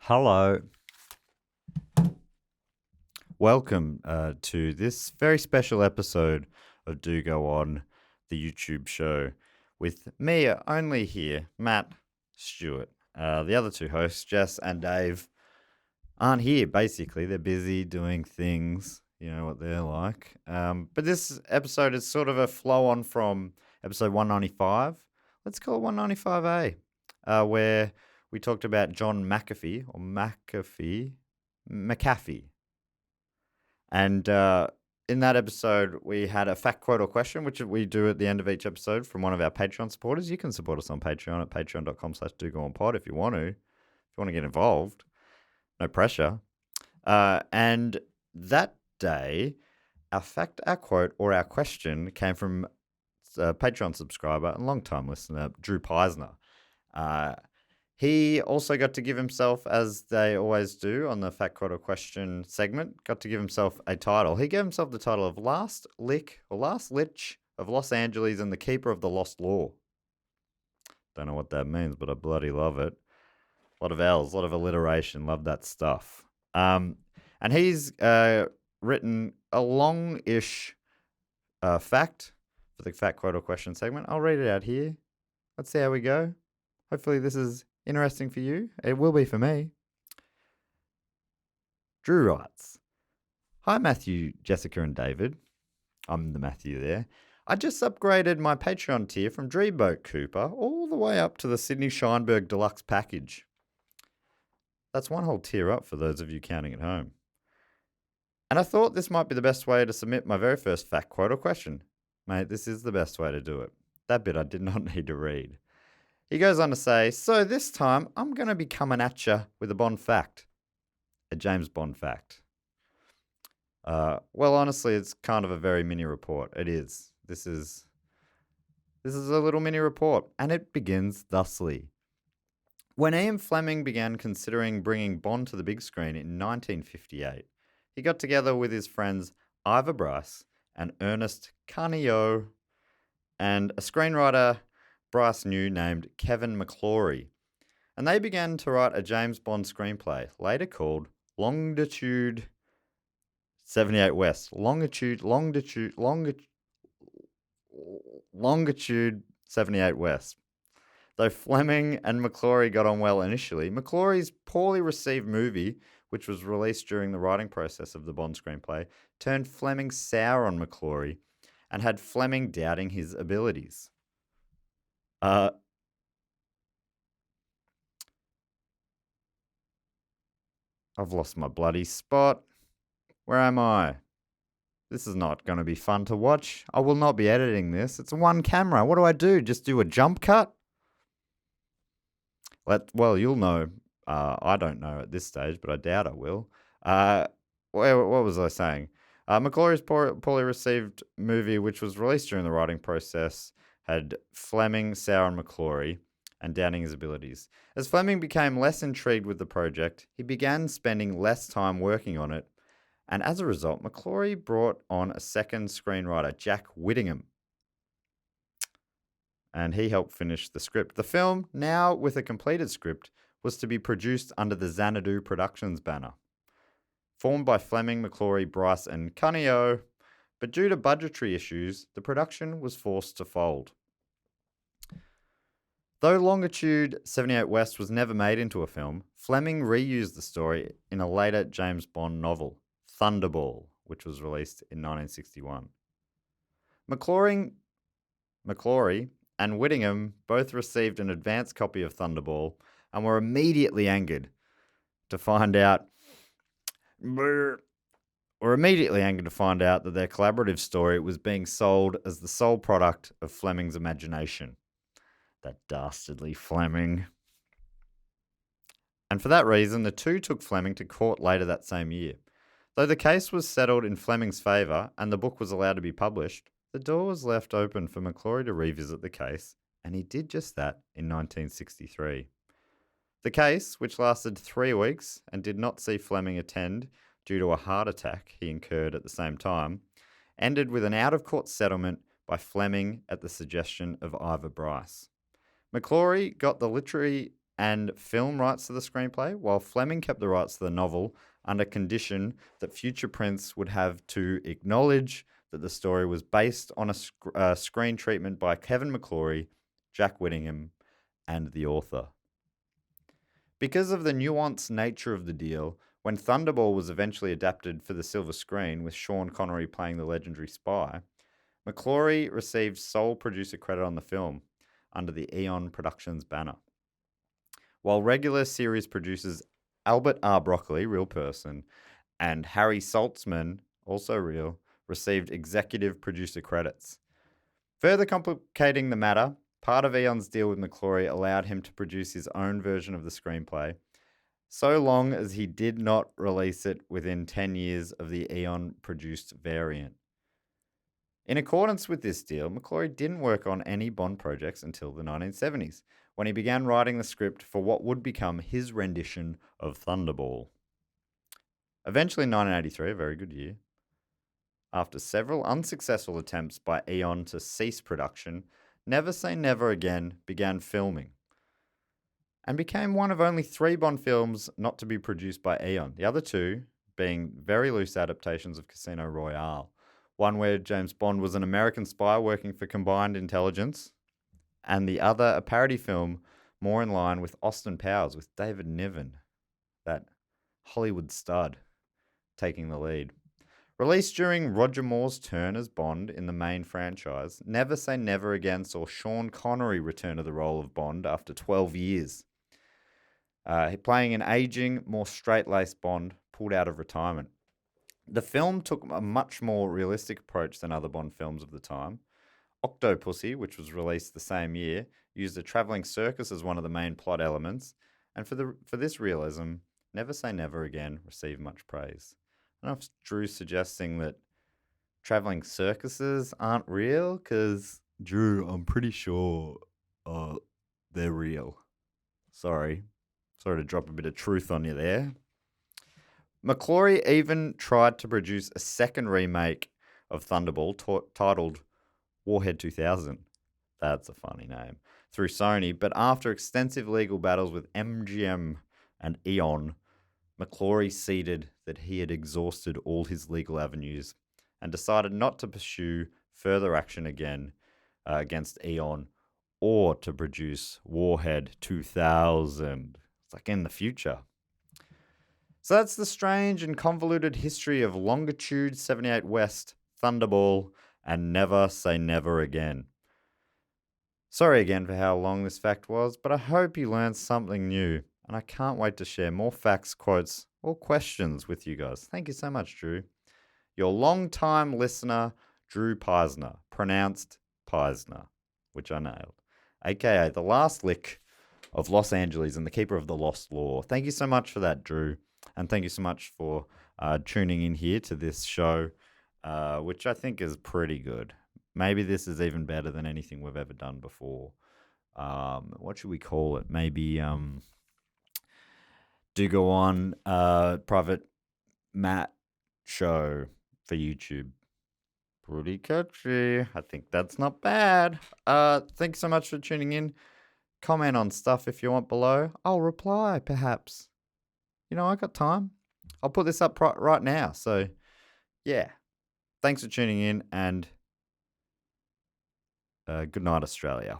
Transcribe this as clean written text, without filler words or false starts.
Hello. Welcome to this very special episode of Do Go On, the YouTube show, with me only here, Matt Stewart. The other two hosts, Jess and Dave, aren't here, basically. They're busy doing things, you know what they're like. But this episode is sort of a flow on from episode 195. Let's call it 195A, where we talked about John McAfee. And in that episode, we had a fact, quote, or question, which we do at the end of each episode from one of our Patreon supporters. You can support us on Patreon at patreon.com/dogoonpod if you want to. If you want to get involved, no pressure. And that day, our fact, our quote, or our question came from a Patreon subscriber and long-time listener, Drew Peisner. He also got to give himself, as they always do on the Fact, Quote, or Question segment, got to give himself a title. He gave himself the title of Last Lich of Los Angeles and the Keeper of the Lost Law. Don't know what that means, but I bloody love it. A lot of L's, a lot of alliteration. Love that stuff. And he's written a long-ish fact for the Fact, Quote, or Question segment. I'll read it out here. Let's see how we go. Hopefully this is interesting for you. It will be for me. Drew writes, "Hi Matthew, Jessica and David." I'm the Matthew there. "I just upgraded my Patreon tier from Dreamboat Cooper all the way up to the Sydney Scheinberg Deluxe package. That's one whole tier up for those of you counting at home. And I thought this might be the best way to submit my very first fact, quote, or question. Mate, this is the best way to do it. That bit I did not need to read." He goes on to say, "So this time I'm going to be coming at you with a Bond fact. A James Bond fact." Well, honestly, it's kind of a very mini report. It is. This is a little mini report, and it begins thusly. When Ian Fleming began considering bringing Bond to the big screen in 1958, he got together with his friends Ivor Bryce and Ernest Carnio and a screenwriter Bryce knew named Kevin McClory, and they began to write a James Bond screenplay, later called Longitude 78 West. Longitude 78 West. Though Fleming and McClory got on well initially, McClory's poorly received movie, which was released during the writing process of the Bond screenplay, turned Fleming sour on McClory and had Fleming doubting his abilities. I've lost my bloody spot. Where am I? This is not going to be fun to watch. I will not be editing this. It's one camera. What do I do? Just do a jump cut? Well, you'll know. I don't know at this stage, but I doubt I will. What was I saying? McClory's poorly received movie, which was released during the writing process, had Fleming sour on McClory and doubting his abilities. As Fleming became less intrigued with the project, he began spending less time working on it, and as a result, McClory brought on a second screenwriter, Jack Whittingham, and he helped finish the script. The film, now with a completed script, was to be produced under the Xanadu Productions banner, formed by Fleming, McClory, Bryce, and Cuneo, but due to budgetary issues, the production was forced to fold. Though Longitude 78 West was never made into a film, Fleming reused the story in a later James Bond novel, Thunderball, which was released in 1961. McClory and Whittingham both received an advance copy of Thunderball and were immediately angered to find out that their collaborative story was being sold as the sole product of Fleming's imagination. That dastardly Fleming. And for that reason, the two took Fleming to court later that same year. Though the case was settled in Fleming's favour and the book was allowed to be published, the door was left open for McClory to revisit the case, and he did just that in 1963. The case, which lasted 3 weeks and did not see Fleming attend due to a heart attack he incurred at the same time, ended with an out-of-court settlement by Fleming at the suggestion of Ivor Bryce. McClory got the literary and film rights to the screenplay, while Fleming kept the rights to the novel under condition that future prints would have to acknowledge that the story was based on a screen treatment by Kevin McClory, Jack Whittingham, and the author. Because of the nuanced nature of the deal, when Thunderball was eventually adapted for the silver screen with Sean Connery playing the legendary spy, McClory received sole producer credit on the film under the Eon Productions banner. While regular series producers Albert R. Broccoli, real person, and Harry Saltzman, also real, received executive producer credits. Further complicating the matter, part of Eon's deal with McClory allowed him to produce his own version of the screenplay, so long as he did not release it within 10 years of the Eon-produced variant. In accordance with this deal, McClory didn't work on any Bond projects until the 1970s, when he began writing the script for what would become his rendition of Thunderball. Eventually in 1983, a very good year, after several unsuccessful attempts by Eon to cease production, Never Say Never Again began filming and became one of only 3 Bond films not to be produced by Eon, the other 2 being very loose adaptations of Casino Royale. One where James Bond was an American spy working for Combined Intelligence, and the other a parody film more in line with Austin Powers with David Niven, that Hollywood stud, taking the lead. Released during Roger Moore's turn as Bond in the main franchise, Never Say Never Again saw Sean Connery return to the role of Bond after 12 years. Playing an aging, more straight-laced Bond pulled out of retirement. The film took a much more realistic approach than other Bond films of the time. Octopussy, which was released the same year, used a travelling circus as one of the main plot elements, and for this realism, Never Say Never Again received much praise. I don't know if Drew's suggesting that travelling circuses aren't real, because, Drew, I'm pretty sure they're real. Sorry to drop a bit of truth on you there. McClory even tried to produce a second remake of Thunderball titled Warhead 2000. That's a funny name. Through Sony, but after extensive legal battles with MGM and Eon, McClory ceded that he had exhausted all his legal avenues and decided not to pursue further action again against Eon or to produce Warhead 2000. It's like in the future. So that's the strange and convoluted history of Longitude 78 West, Thunderball, and Never Say Never Again. Sorry again for how long this fact was, but I hope you learned something new, and I can't wait to share more facts, quotes, or questions with you guys. Thank you so much, Drew. Your long-time listener, Drew Peisner, pronounced Peisner, which I nailed, aka the last lick of Los Angeles and the keeper of the lost lore. Thank you so much for that, Drew. And thank you so much for tuning in here to this show, which I think is pretty good. Maybe this is even better than anything we've ever done before. What should we call it? Maybe do go on Private Matt show for YouTube. Pretty catchy. I think that's not bad. Thanks so much for tuning in. Comment on stuff if you want below. I'll reply, perhaps. I got time. I'll put this up right now. So, yeah. Thanks for tuning in, and good night, Australia.